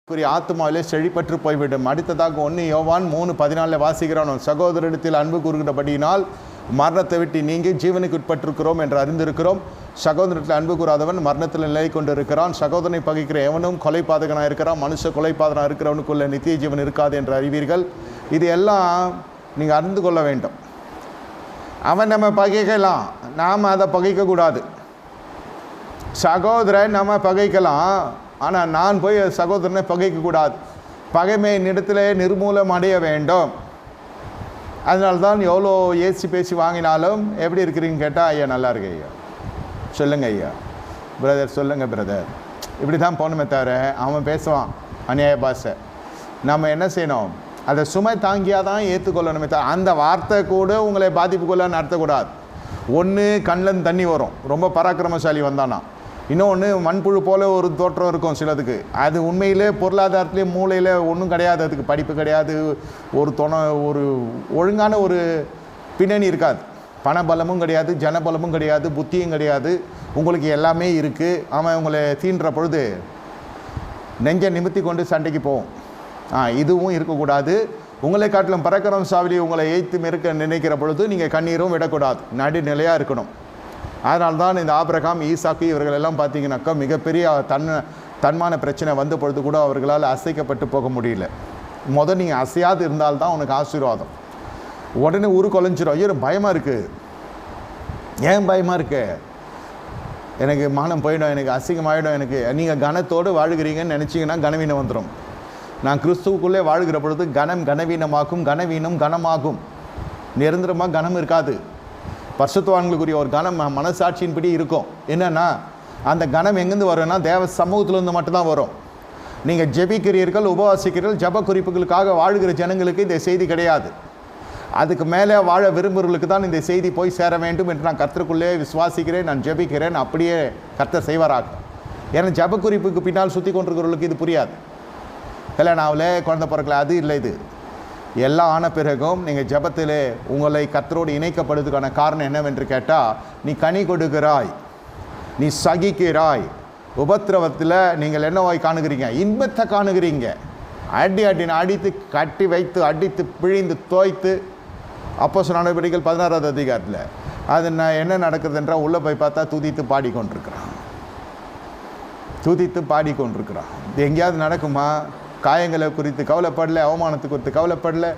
ஆத்மாவிலே செழிப்பற்று போய்விடும். அடுத்ததாக 1 யோவான் 3:14 வாசிக்கிறோம். சகோதரரிடத்தில் அன்பு கூறுகிறபடியினால் மரணத்தை விட்டு நீங்கி ஜீவனுக்கு உட்பட்டிருக்கிறோம் என்று அறிந்திருக்கிறோம். சகோதரத்தில் அன்பு கூறாதவன் மரணத்தில் நிலை கொண்டிருக்கிறான். சகோதரனை பகைக்கிற எவனும் கொலைபாதகனாக இருக்கிறான். மனுஷ கொலைபாதகனாக இருக்கிறவனுக்குள்ள நித்திய ஜீவன் இருக்காது என்று அறிவீர்கள். இது எல்லாம் நீங்கள் அறிந்து கொள்ள வேண்டும். அவன் நம்ம பகைக்கலாம், நாம் அதை பகைக்கக்கூடாது. சகோதரன் நம்ம பகைக்கலாம், ஆனால் நான் போய் சகோதரனை பகைக்கக்கூடாது. பகைமை இடத்துல நிர்மூலம் அடைய வேண்டும். அதனால்தான் எவ்வளோ பேசி வாங்கினாலும் எப்படி இருக்கிறீங்கன்னு கேட்டால், ஐயா நல்லா இருக்கு ஐயா, சொல்லுங்கள் ஐயா, பிரதர் சொல்லுங்கள் பிரதர், இப்படி தான் போகணுமே தவிர அவன் பேசுவான் அநியாய பாஷை. நம்ம என்ன செய்யணும்? அதை சுமை தாங்கியாக தான் ஏற்றுக்கொள்ளணுமே தவிர அந்த வார்த்தை கூட உங்களை பாதிப்புக்குள்ள நடத்தக்கூடாது. ஒன்று கண்ணில் தண்ணி வரும், ரொம்ப பராக்கிரமசாலி வந்தானா. இன்னொன்று மண்புழு போல் ஒரு தோற்றம் இருக்கும் சிலதுக்கு. அது உண்மையிலே பொருளாதாரத்துலேயே மூளையில் ஒன்றும் கிடையாது, அதுக்கு படிப்பு கிடையாது, ஒரு ஒழுங்கான ஒரு பின்னணி இருக்காது. பணபலமும் கிடையாது, ஜனபலமும் கிடையாது, புத்தியும் கிடையாது. உங்களுக்கு எல்லாமே இருக்குது. அவன் உங்களை தீன்ற பொழுது நெஞ்சை நிமித்தி கொண்டு சண்டைக்கு போவோம். இதுவும் இருக்கக்கூடாது. உங்களை காட்டிலும் பராக்கிரமசாலி உங்களை எய்த்து மிருக்க நினைக்கிற பொழுது நீங்கள் கண்ணீரும் விடக்கூடாது, நடுநிலையாக இருக்கணும். அதனால்தான் இந்த ஆபிரகாம், ஈசாக்கு இவர்கள் எல்லாம் பார்த்தீங்கன்னாக்கா மிகப்பெரிய தன்மான பிரச்சனை வந்த பொழுது கூட அவர்களால் அசைக்கப்பட்டு போக முடியல. நீங்கள் அசையாது இருந்தால்தான் உனக்கு ஆசீர்வாதம். உடனே ஊரு கொலைஞ்சிரும். ஐயோ பயமாக இருக்குது. ஏன் பயமாக இருக்கு? எனக்கு மானம் போயிடும், எனக்கு அசிங்கமாகிடும். எனக்கு நீங்கள் கனத்தோடு வாழ்கிறீங்கன்னு நினச்சிங்கன்னா கனவீனம் வந்துடும். நான் கிறிஸ்துவுக்குள்ளே வாழ்கிற பொழுது கனம் கனவீனமாகும், கனவீனம் கனமாகும். நிரந்தரமாக கனம் இருக்காது. பரிசுத்தவான்களுக்குரிய ஒரு கனம் மனசாட்சியின்படி இருக்கும். என்னென்னா அந்த கனம் எங்கேருந்து வரும்னா தேவ சமூகத்திலேருந்து மட்டும்தான் வரும். நீங்கள் ஜெபிக்கிறீர்கள், உபவாசிக்கிறீர்கள், ஜப குறிப்புகளுக்காக வாழ்கிற ஜனங்களுக்கு இந்த செய்தி கிடையாது. அதுக்கு மேலே வாழ விரும்புகிறவர்களுக்கு தான் இந்த செய்தி போய் சேர வேண்டும் என்று நான் கர்த்தருக்குள்ளே விசுவாசிக்கிறேன், நான் ஜெபிக்கிறேன். அப்படியே கர்த்தர் செய்வாராக. ஏன்னா ஜப குறிப்புக்கு பின்னால் சுற்றி கொண்டிருக்கிறவர்களுக்கு இது புரியாது. கல்யாணாவில் குழந்தை பிறக்கல, அது இல்லை. இது எல்லாம் ஆன பிறகும் நீங்கள் ஜபத்திலே உங்களை கர்த்தரோடு இணைக்கப்படுவதற்கான காரணம் என்னவென்று கேட்டால், நீ கனி கொடுக்கிறாய், நீ சகிக்கிறாய். உபத்திரவத்தில் நீங்கள் என்னவாய் காணுகிறீங்க? இன்பத்தை காணுகிறீங்க. அடித்து கட்டி வைத்து அடித்து பிழிந்து தோய்த்து. அப்போஸ்தலர் நடவடிக்கைகள் 16வது அதிகாரத்தில் அது என்ன நடக்குது என்றால், உள்ளே போய் பார்த்தா துதித்து பாடிக்கொண்டிருக்கிறான். இது எங்கேயாவது நடக்குமா? காயங்களை குறித்து கவலைப்படலை, அவமானத்தை குறித்து கவலைப்படலை,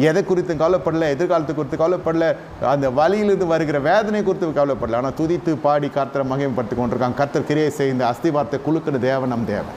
எதை குறித்து கவலைப்படலை, எதிர்காலத்தை குறித்து கவலைப்படலை, அந்த வலியிலிருந்து வருகிற வேதனை குறித்து கவலைப்படலை. ஆனால் துதித்து பாடி கர்த்தரை மகிமைப்படுத்தி கொண்டிருக்காங்க. கர்த்தர் கிரியை செய்து அஸ்திவாரத்தை குலுக்கிற தேவன் நம் தேவன்.